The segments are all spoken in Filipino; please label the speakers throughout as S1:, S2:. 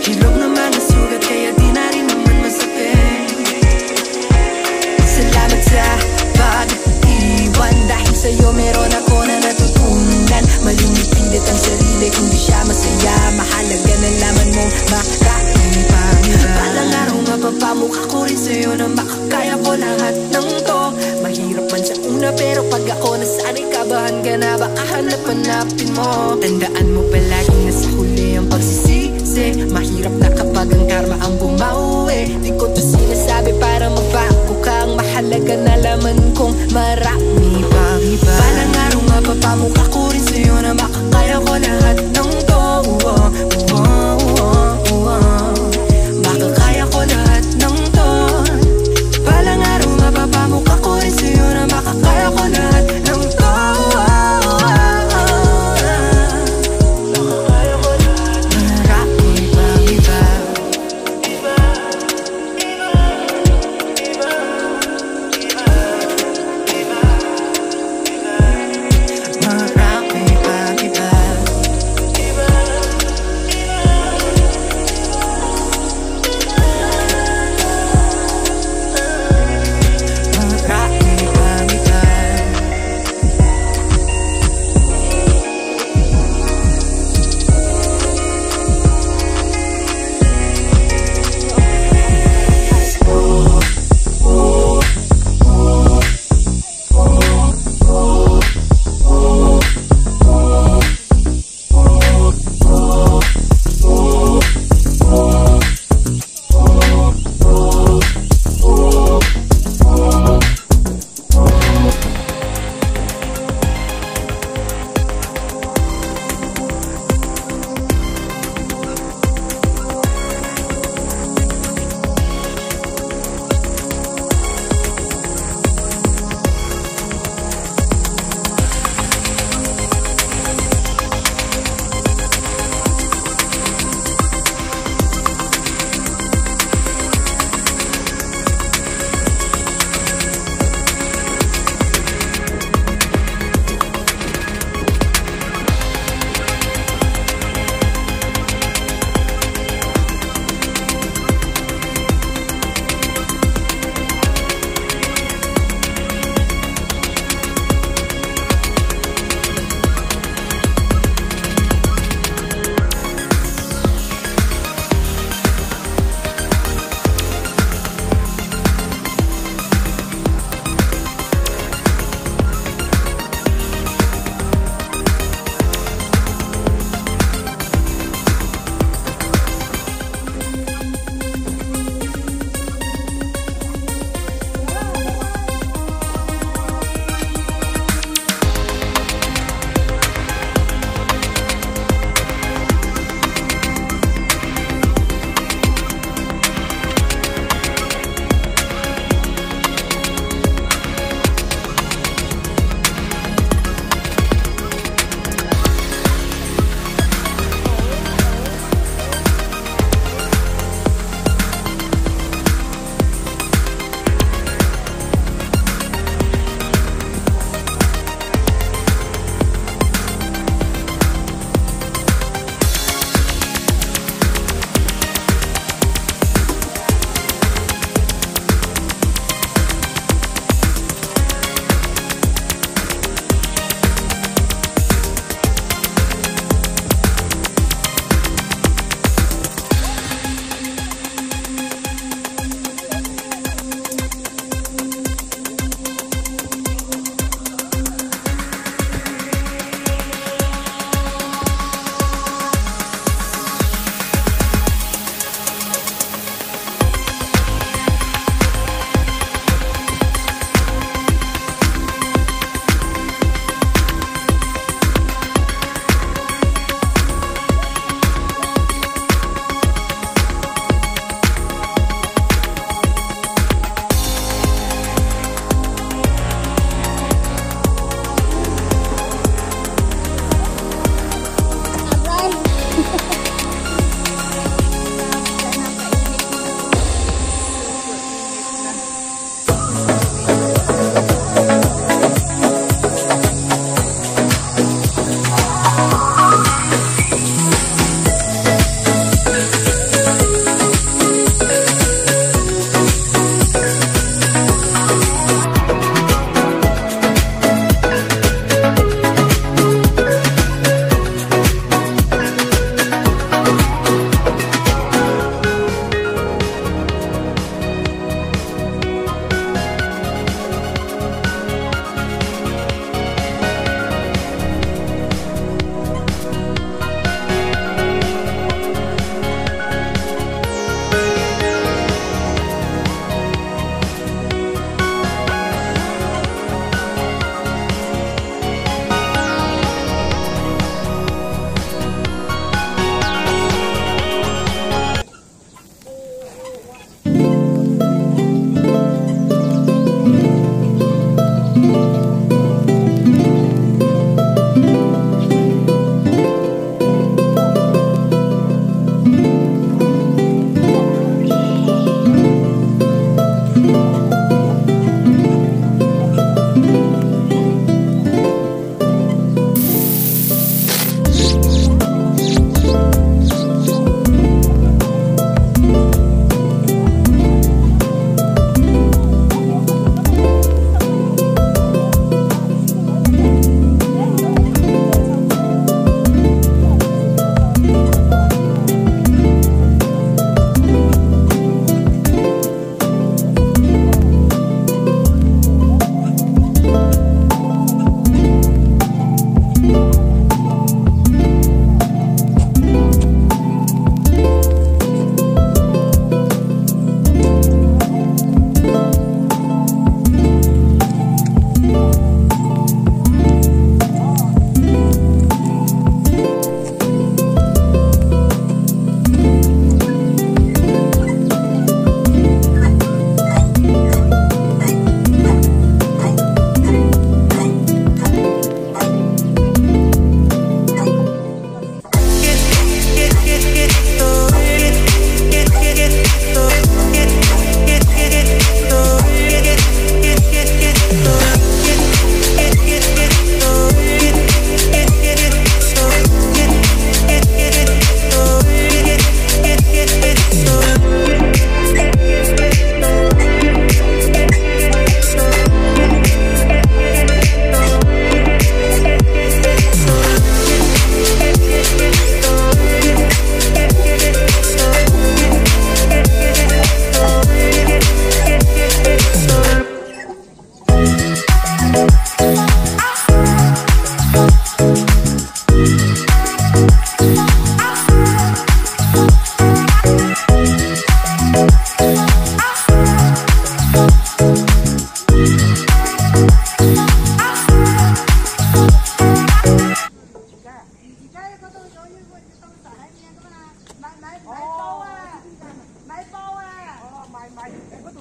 S1: Hirap na mga sugat kaya di na rin naman masakit. Salamat sa pag-iwan, dahil sa'yo meron ako na natutunan. Maling ipilit ang sarili kung di siya masaya. Mahalaga na laman mo marami pang iba. Balang araw mapapamukha ko rin sa'yo na makakaya ko lahat ng to. Mahirap man sa una pero pag ako nasanay, kabahan ka na baka hanap-hanapin mo. Tandaan mo palagi na sa huli ang pagsisisi. Mahirap na kapag ang karma ang bumawi. Di ko to sinasabi para magbago ka. Ang mahalaga na laman kong marami pang iba. Balang araw mapapamukha ko rin sa'yo na makakaya ko lahat ng to. Makakaya ko lahat ng to. Balang araw mapapamukha ko rin sa'yo na makakaya ko lahat ng to. Makakaya ko lahat, marami pang iba.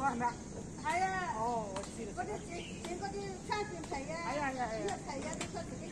S2: 玩的。
S3: 係啊。
S2: 哦，我知啦。
S3: 嗰啲整嗰啲叉燒皮啊，
S2: 係啊係啊係啊。
S3: 皮啊，都出自己。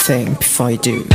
S1: Think before you do.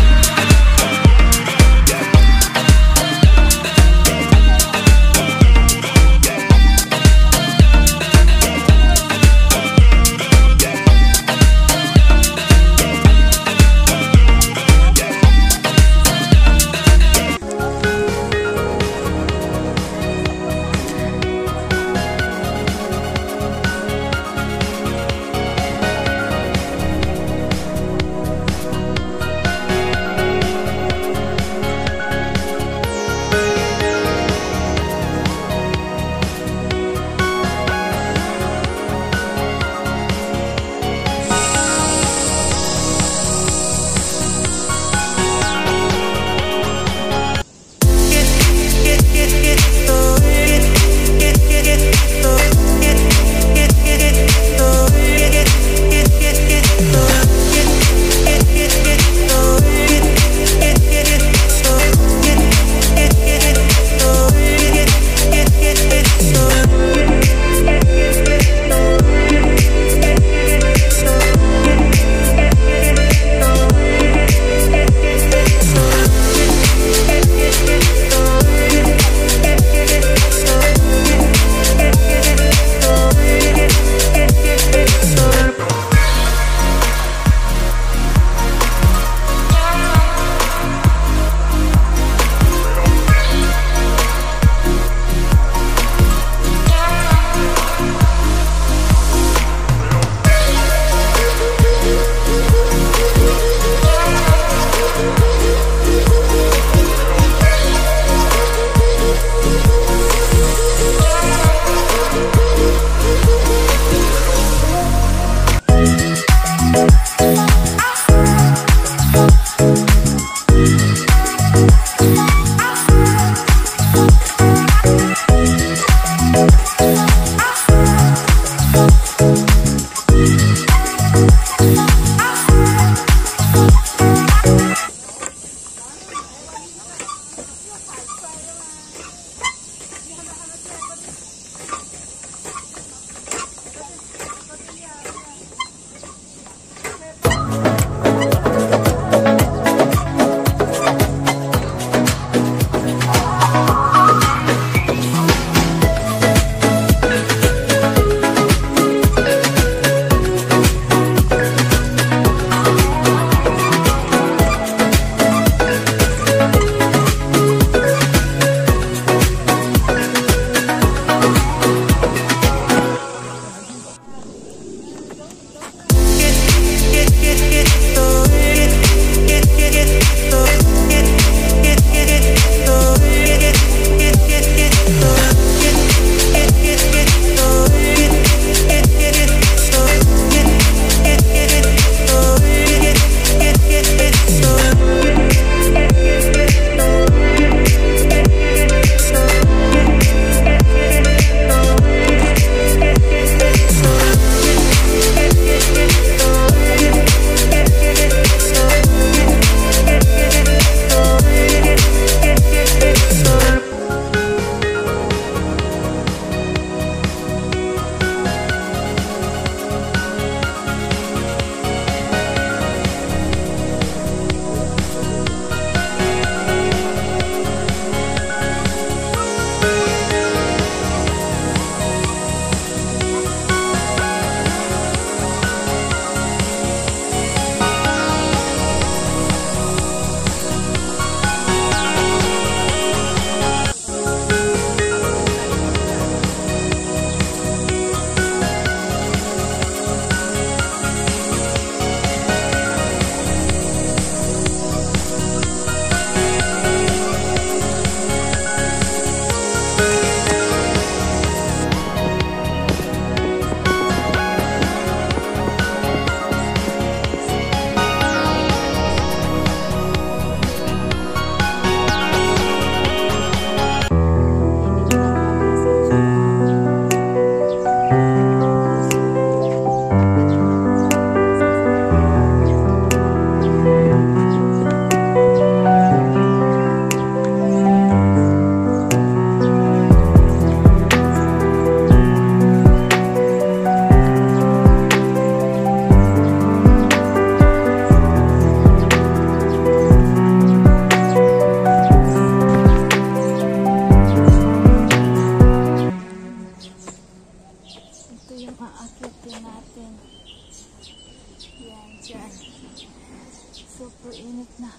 S2: Super init na.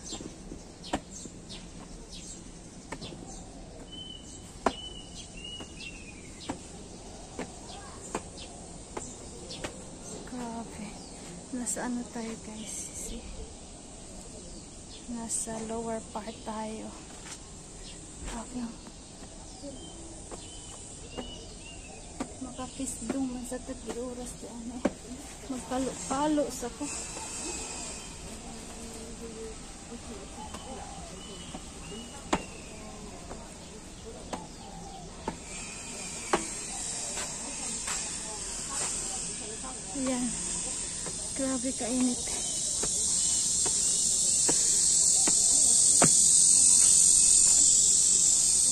S2: Grabe. Nasa ano tayo guys? See? Nasa lower part tayo. Okay. Makakisdong man sa tag-oras diyan eh. Magpalo-palo sa ko. Ayan. Grabe kainit.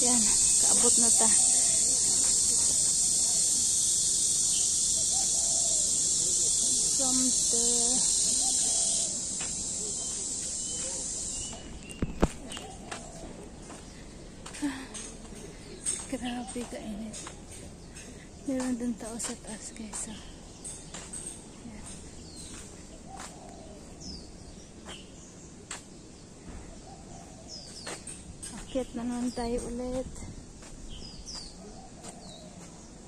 S2: Ayan. Kaabot na ta. From there. Grabe kainit. Meron dun tao sa taas guys. So. Akit na naman tayo ulit.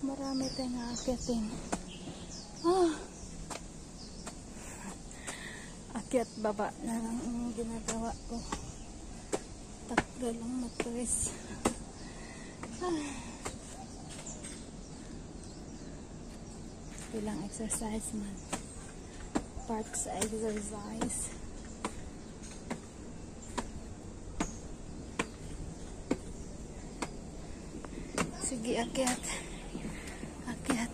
S2: Marami tayong akitin. Akyat baba na lang ang ginagawa ko. Tatlo lang matris. Bilang exercise man. Part sa exercise. Sige, akyat. Akyat.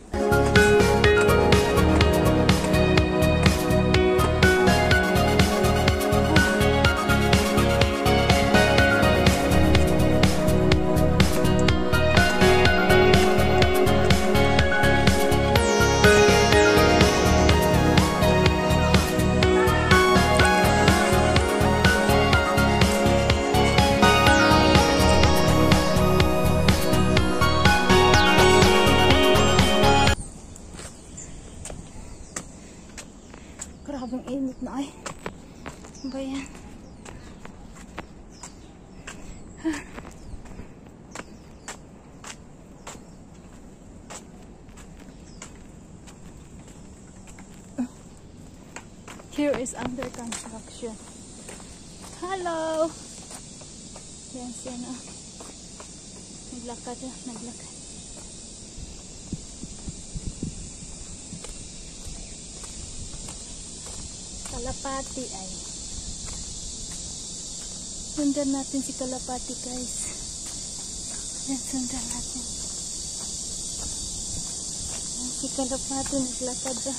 S2: Grabing init na ay. Ano ba yan? Here is under construction. Hello! Yan siya na. Naglakad na. Naglakad. Kalapati ay. Sundan natin si Kalapati guys. Yan, sundan natin. Yan, si Kalapati naglakad na.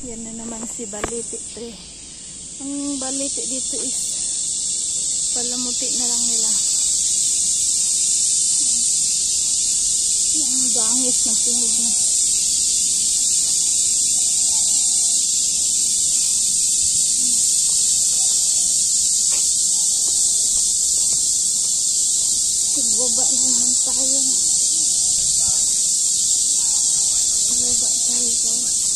S2: Yan na naman si baliti tree. Ang baliti dito is palamuti na lang nila. Ang bangis na tunog na. Nagbaba naman tayo. Nagbaba tayo guys.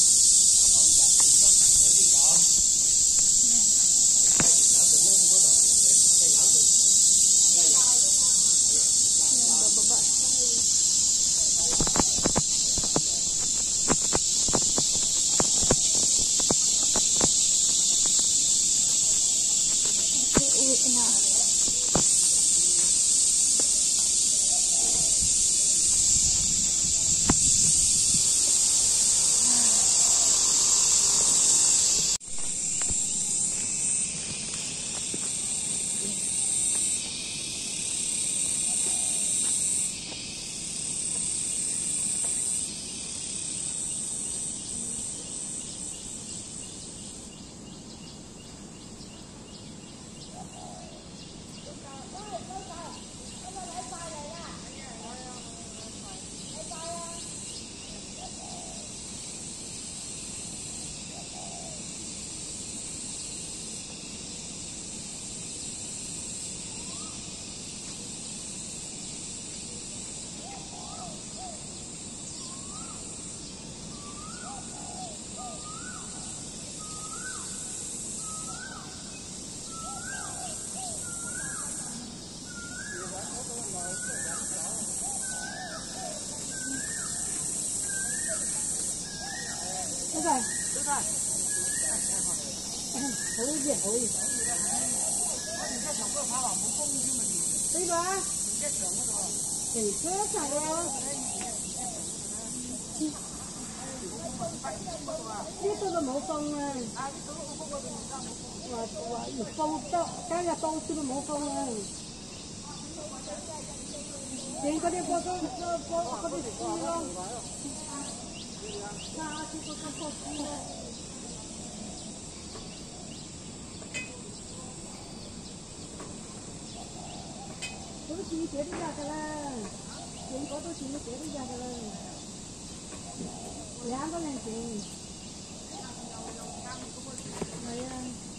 S3: 不在。好嘢，好嘢。對吧？地車場啊！呢度都冇風啊！話熱風得，今日到處都冇風啊！整嗰啲波嗰啲樹咯，揸住嗰個波樹咯。都似這啲價㗎啦，整個都似這啲價㗎啦，2個人整，係啊。